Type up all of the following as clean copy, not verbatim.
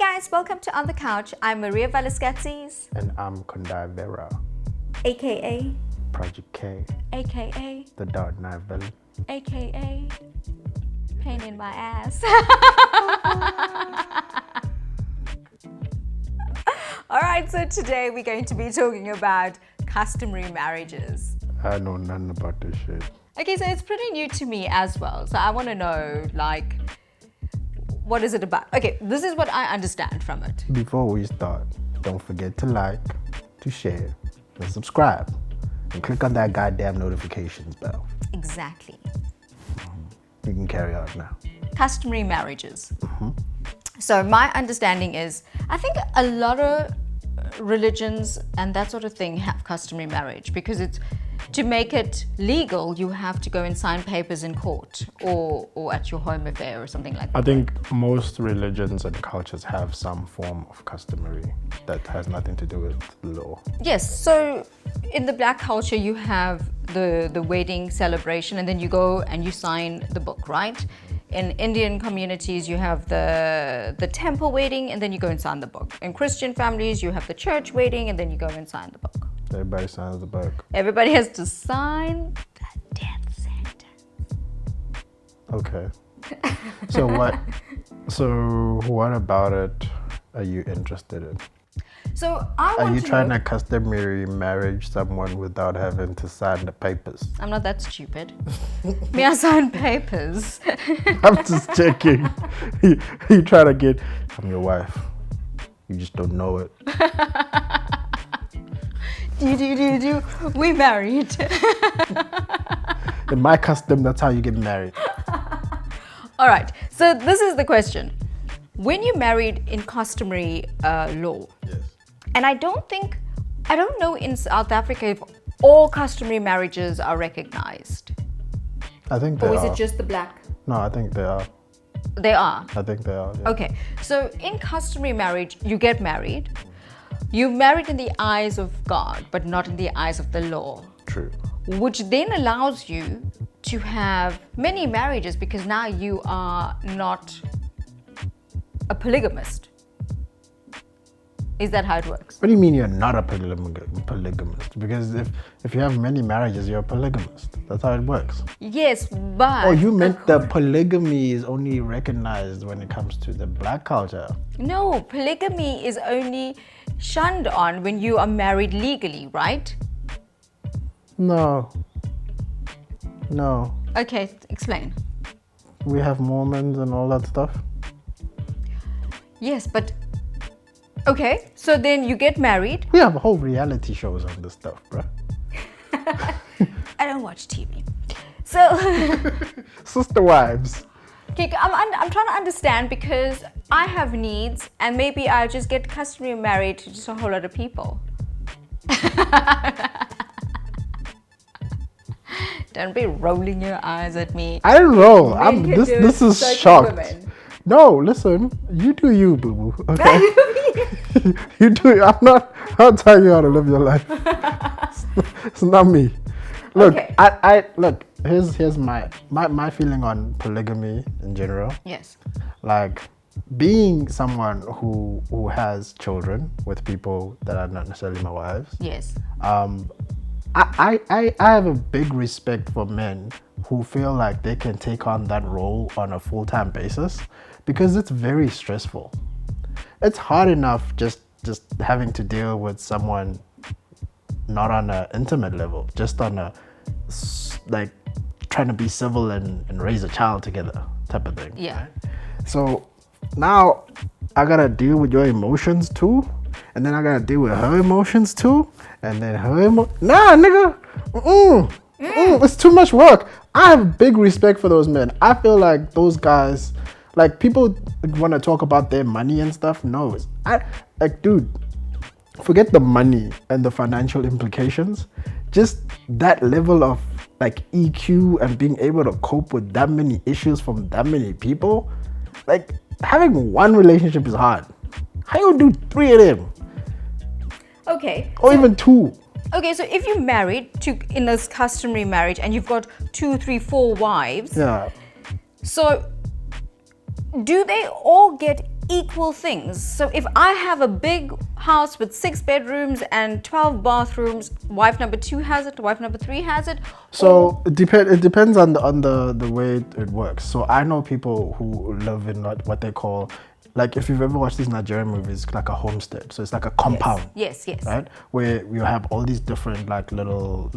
guys, welcome to On the Couch. I'm Maria VKATZ. And I'm Kundai Vera, aka Projectkay, aka the Dark Knight villain, aka pain in my ass. Alright, so today we're going to be talking about customary marriages. I know nothing about this shit. Okay, so it's pretty new to me as well. So I want to know, like, what is it about? Okay, this is what I understand from it. Before we start, don't forget to like, to share, and subscribe. And click on that goddamn notifications bell. Exactly. You can carry on now. Customary marriages. So my understanding is, I think a lot of religions and that sort of thing have customary marriage because it's to make it legal, you have to go and sign papers in court or at your home affair or something like that. I think most religions and cultures have some form of customary that has nothing to do with law. Yes, so in the black culture, you have the wedding celebration and then you go and you sign the book, right? In Indian communities, you have the temple wedding and then you go and sign the book. In Christian families, you have the church wedding and then you go and sign the book. Everybody signs the book. Everybody has to sign the death sentence. Okay. So what about it are you interested in? So I want to Are you trying know, to customary marriage someone without having to sign the papers? I'm not that stupid. Me, I sign papers. I'm just checking. You try to get, I'm your wife. You just don't know it. Do. We married. In my custom, that's how you get married. All right. So this is the question. When you're married in customary law, Yes. and I don't know in South Africa if all customary marriages are recognized. I think they Or are. is it just the black? No, I think they are. They are. I think they are. Yeah. Okay, so in customary marriage, you get married. You're married in the eyes of God, but not in the eyes of the law, True. which then allows you to have many marriages because now you are not a polygamist. Is that how it works? What do you mean you're not a polygamist? Because if you have many marriages, you're a polygamist. That's how it works. Yes, but... Oh, you meant the polygamy is only recognized when it comes to the black culture. No, polygamy is only shunned on when you are married legally, right? No. Okay, explain. We have Mormons and all that stuff. Yes, but... Okay, so then you get married. We have whole reality shows on this stuff, bruh. I don't watch TV. So... Sister wives. Okay, I'm trying to understand because I have needs and maybe I just get customary married to just a whole lot of people. Don't be rolling your eyes at me. I don't know. Men can do This it, is so can shocked. women. No, listen. You do you, boo boo. Okay. You do. I'm not telling you how to live your life. It's not me. Look, Okay. I look. Here's my feeling on polygamy in general. Yes. Like being someone who has children with people that are not necessarily my wives. Yes. I have a big respect for men who feel like they can take on that role on a full-time basis because it's very stressful. It's hard enough just having to deal with someone not on an intimate level, just on a like trying to be civil and raise a child together type of thing. Yeah. So now I gotta deal with your emotions too, and then I gotta deal with her emotions too, and then her nah, nigga, it's too much work. I have big respect for those men. I feel like those guys, like people want to talk about their money and stuff. No, dude, forget the money and the financial implications. Just that level of like EQ and being able to cope with that many issues from that many people. Like having one relationship is hard. How you do 3 of them? Okay. Or even 2. Okay, so if you're married in this customary marriage and you've got 2, 3, 4 wives, Yeah. so do they all get equal things. So if I have a big house with 6 bedrooms and 12 bathrooms, wife number 2 has it, wife number 3 has it. So it depends on the way it works. So I know people who live in what they call, like, if you've ever watched these Nigerian movies, like a homestead. So it's like a compound. Yes. Right? Where you have all these different like little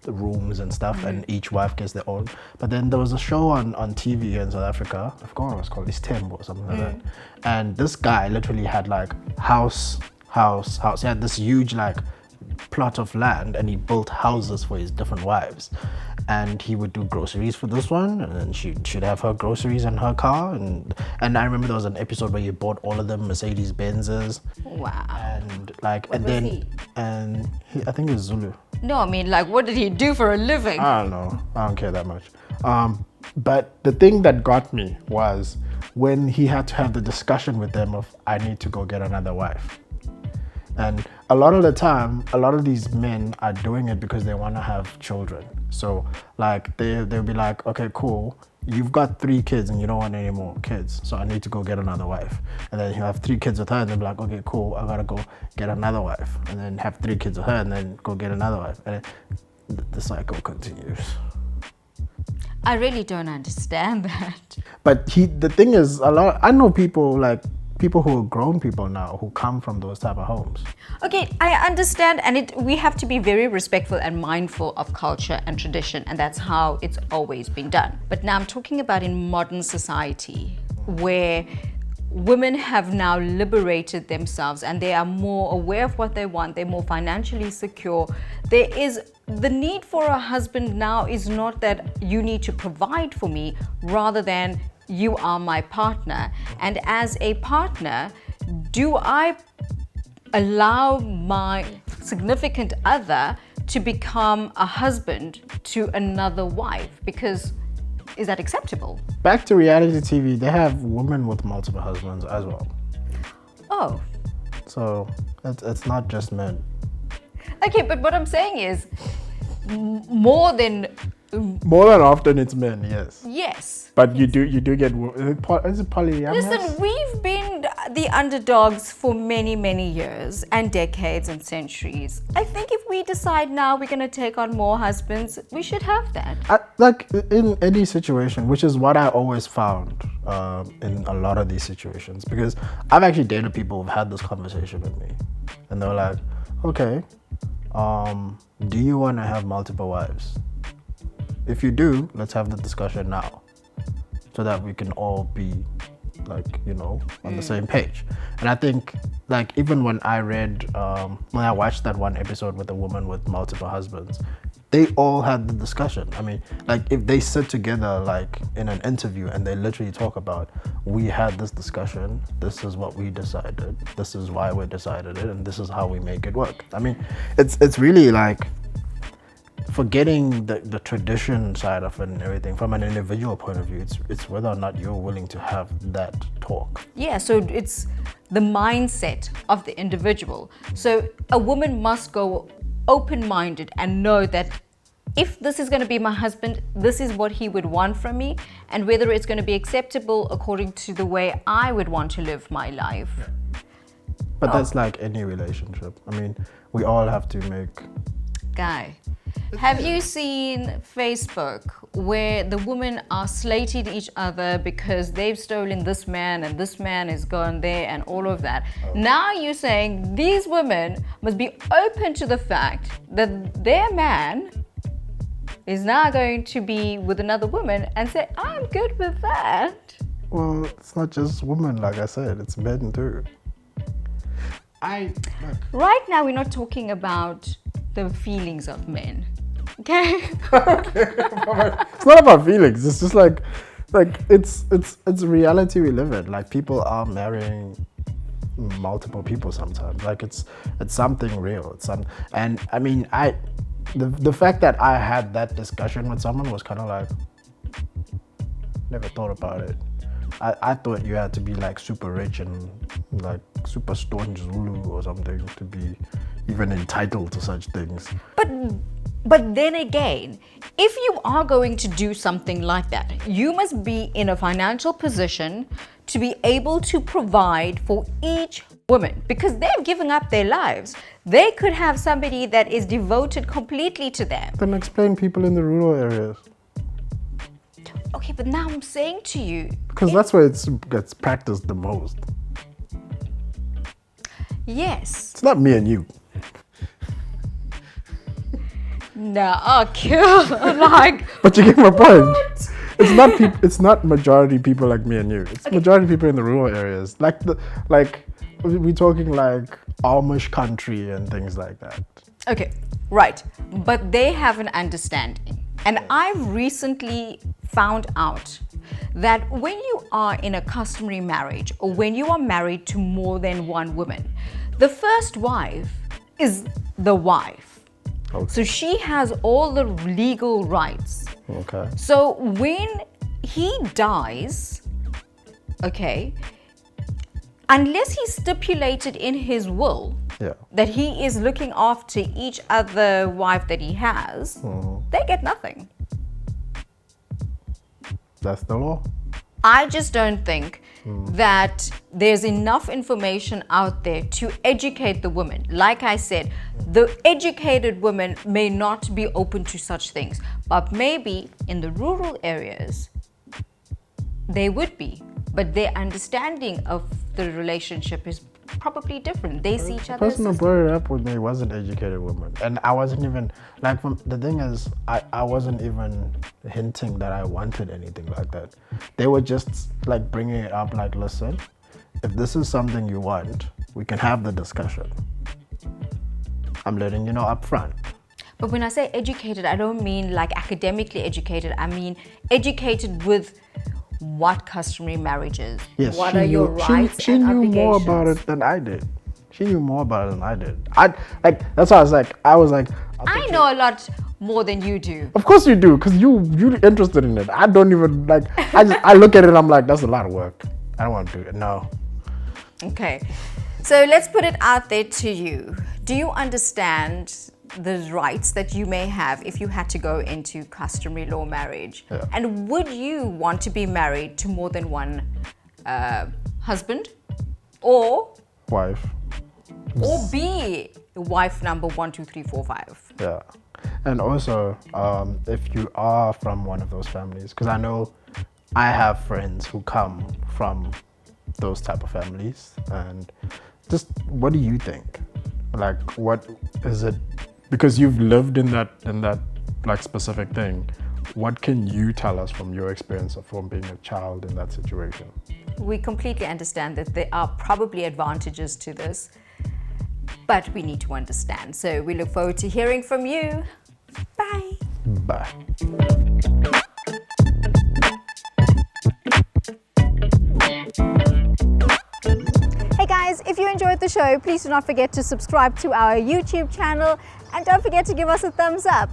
rooms and stuff, and each wife gets their own. But then there was a show on TV in South Africa, I forgot what it was called, it's Tembo or something like that. And this guy literally had like house. He had this huge like plot of land, and he built houses for his different wives. And he would do groceries for this one, and then she'd have her groceries in her car. And I remember there was an episode where he bought all of them Mercedes Benzes. Wow. And like, What was he? I think it was Zulu. No, I mean, like, what did he do for a living? I don't know. I don't care that much. But the thing that got me was when he had to have the discussion with them of, I need to go get another wife. And a lot of the time, a lot of these men are doing it because they want to have children. So like they'll be like, okay, cool. You've got 3 kids and you don't want any more kids. So I need to go get another wife. And then he'll have 3 kids with her and they'll be like, okay, cool. I gotta go get another wife. And then have 3 kids with her and then go get another wife. And the cycle continues. I really don't understand that. But the thing is, I know people who are grown people now who come from those type of homes. Okay, I understand, and we have to be very respectful and mindful of culture and tradition, and that's how it's always been done. But now I'm talking about in modern society, where women have now liberated themselves and they are more aware of what they want, they're more financially secure. There is the need for a husband now is not that you need to provide for me, rather than you are my partner. And as a partner, do I allow my significant other to become a husband to another wife? Because is that acceptable? Back to reality TV, they have women with multiple husbands as well. Oh. So it's not just men. Okay, but what I'm saying is more than often it's men, yes. Yes. But you do get, is it polyamorous? Listen, we've been the underdogs for many, many years and decades and centuries. I think if we decide now we're going to take on more husbands, we should have that. Like in any situation, which is what I always found in a lot of these situations, because I've actually dated people who've had this conversation with me, and they're like, okay, do you want to have multiple wives? If you do, let's have the discussion now, so that we can all be like, on the same page. And I think, like, even when I watched that one episode with a woman with multiple husbands, they all had the discussion. I mean, like, if they sit together like in an interview and they literally talk about, we had this discussion, this is what we decided, this is why we decided it, and this is how we make it work. I mean, it's really like forgetting the tradition side of it and everything. From an individual point of view, it's whether or not you're willing to have that talk. Yeah, so it's the mindset of the individual. So a woman must go open-minded and know that if this is going to be my husband, this is what he would want from me, and whether it's going to be acceptable according to the way I would want to live my life. Yeah. But that's like any relationship. I mean, we all have to make... Guy, have you seen Facebook where the women are slating each other because they've stolen this man and this man is gone there and all of that? Oh. Now you're saying these women must be open to the fact that their man is now going to be with another woman and say, I'm good with that. Well, it's not just women, like I said, it's men too. Right now we're not talking about the feelings of men. Okay? It's not about feelings. It's just like it's a reality we live in. Like, people are marrying multiple people sometimes. Like, it's something real. And I mean, the fact that I had that discussion with someone was kind of like, never thought about it. I thought you had to be like super rich and like super staunch Zulu or something to be even entitled to such things. But But then again, if you are going to do something like that, you must be in a financial position to be able to provide for each woman, because they're giving up their lives. They could have somebody that is devoted completely to them. Then explain people in the rural areas. Okay, but now I'm saying to you, Because that's where it gets practiced the most. yes. It's not me and you. No, okay. Like, But you get my point. It's not majority people like me and you. It's majority people in the rural areas. We're talking like Amish country and things like that. okay, right. But they have an understanding. And I've recently found out that when you are in a customary marriage, or when you are married to more than one woman, the first wife is the wife. Okay. So she has all the legal rights. Okay. So when he dies, okay, unless he stipulated in his will Yeah. that he is looking after each other wife that he has, they get nothing. That's the law. I just don't think that there's enough information out there to educate the women. Like I said, the educated women may not be open to such things, but maybe in the rural areas, they would be. But their understanding of the relationship is probably different. They see each The other as person who brought it up with me was an educated woman. And I wasn't even, the thing is, I wasn't even hinting that I wanted anything like that. They were just like bringing it up like, listen, if this is something you want, we can have the discussion. I'm letting you know up front. But when I say educated, I don't mean like academically educated. I mean educated with what customary marriage is. Yes, what are your rights she and knew obligations. more about it than I did. She knew more about it than I did. That's why I was like, I know a lot more than you do. of course you do, because you're interested in it. I don't even I look at it and I'm like, that's a lot of work. I don't want to do it. No. Okay. So let's put it out there to you. Do you understand the rights that you may have if you had to go into customary law marriage? Yeah. And would you want to be married to more than one husband, or Wife. be wife number 1, 2, 3, 4, 5? Yeah. And also, if you are from one of those families, because I know I have friends who come from those type of families, and just what do you think? Like, what is it? Because you've lived in that like specific thing. What can you tell us from your experience of from being a child in that situation? We completely understand that there are probably advantages to this, but we need to understand. So we look forward to hearing from you. Bye. Bye. Hey guys, if you enjoyed the show, please do not forget to subscribe to our YouTube channel, and don't forget to give us a thumbs up.